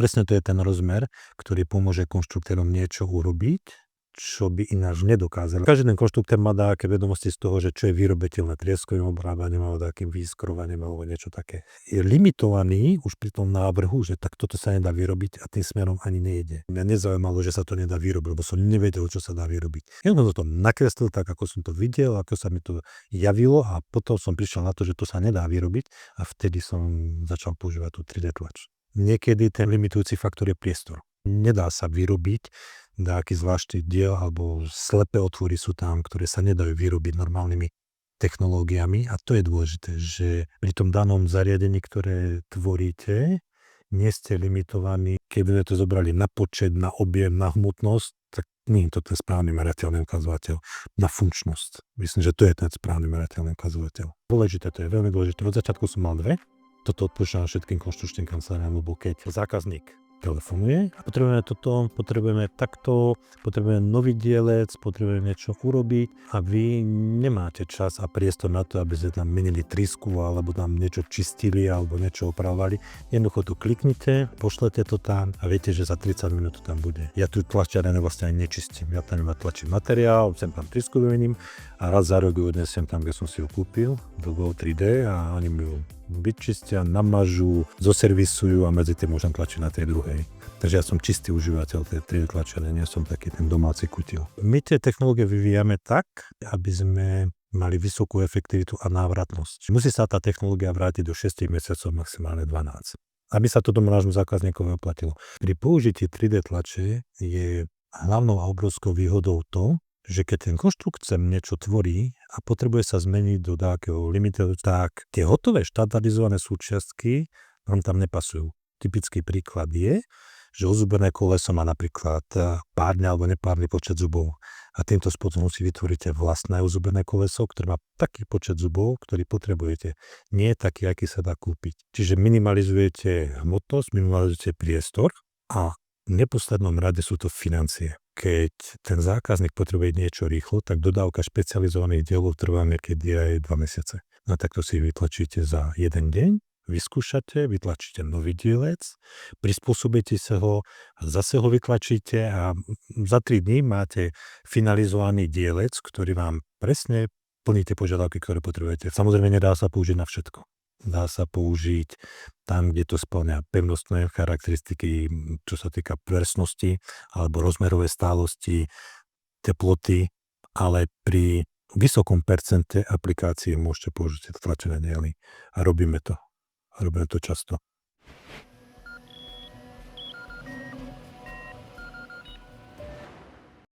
presne to je ten rozmer, ktorý pomôže konštruktérom niečo urobiť, čo by ináč nedokázali. Každý ten konštruktér má také vedomosti z toho, že čo je vyrobiteľné trieskovým obrábaním alebo takým výskrovaním alebo niečo také. Je limitovaný už pri tom návrhu, že tak toto sa nedá vyrobiť a tým smerom ani nejde. Mňa nezaujímalo, že sa to nedá vyrobiť, lebo som nevedel, čo sa dá vyrobiť. Ja som to nakreslil tak, ako som to videl, ako sa mi to javilo a potom som prišiel na to, že to sa nedá vyrobiť a vtedy som začal používať tú 3D tlač. Niekedy ten limitujúci faktor je priestor. Nedá sa vyrobiť nejaký zvláštny diel alebo slepé otvory sú tam, ktoré sa nedajú vyrobiť normálnymi technológiami a to je dôležité, že pri tom danom zariadení, ktoré tvoríte, nie ste limitovaní. Keby sme to zobrali na počet, na objem, na hmotnosť, tak nie je to ten správny merateľný ukazovateľ. Na funkčnosť. Myslím, že to je ten správny merateľný ukazovateľ. Dôležité, to je veľmi dôležité. Od začiatku som mal dve. Toto odporúčam všetkým konštrukčným kanceláriám, lebo keď zákazník telefonuje a potrebujeme toto, potrebujeme takto, potrebujeme nový dielec, potrebujeme niečo urobiť a vy nemáte čas a priestor na to, aby ste tam menili trysku alebo tam niečo čistili alebo niečo opravovali. Jednoducho tu kliknite, pošlete to tam a viete, že za 30 minút to tam bude. Ja tu tlačiareň vlastne ani nečistím. Ja tam iba tlačím materiál, sem tam trysku vymením a raz za rok ju odnesiem tam, kde som si ju kúpil, do Go 3D a oni mi ju vyčistia, namažú, zoservisujú a medzi tým môžem tlačiť na tej druhej. Takže ja som čistý užívateľ tej 3D tlačiarne, nie som taký ten domáci kutil. My tie technológie vyvíjame tak, aby sme mali vysokú efektivitu a návratnosť. Musí sa tá technológia vrátiť do 6 mesiacov, maximálne 12. Aby sa to tomu nášmu zákazníkovi oplatilo. Pri použití 3D tlače je hlavnou a obrovskou výhodou to, že keď ten konštrukt niečo tvorí a potrebuje sa zmeniť do nejakého limitu, tak tie hotové štandardizované súčiastky vám tam nepasujú. Typický príklad je, že ozubené koleso má napríklad párny alebo nepárny počet zubov a týmto spôsobom si vytvoríte vlastné ozubené koleso, ktoré má taký počet zubov, ktorý potrebujete. Nie je taký, aký sa dá kúpiť. Čiže minimalizujete hmotnosť, minimalizujete priestor a v neposlednom rade sú to financie. Keď ten zákazník potrebuje niečo rýchlo, tak dodávka špecializovaných dielov trvá niekedy aj 2 mesiace. No tak to si vytlačíte za jeden deň, vyskúšate, vytlačíte nový dielec, prispôsobíte sa ho, zase ho vytlačíte a za 3 dní máte finalizovaný dielec, ktorý vám presne plní tie požiadavky, ktoré potrebujete. Samozrejme nedá sa použiť na všetko. Dá sa použiť tam, kde to spĺňa pevnostné charakteristiky, čo sa týka presnosti alebo rozmerovej stálosti, teploty, ale pri vysokom percente aplikácií môžete použiť tlačené diely. A robíme to. A robíme to často.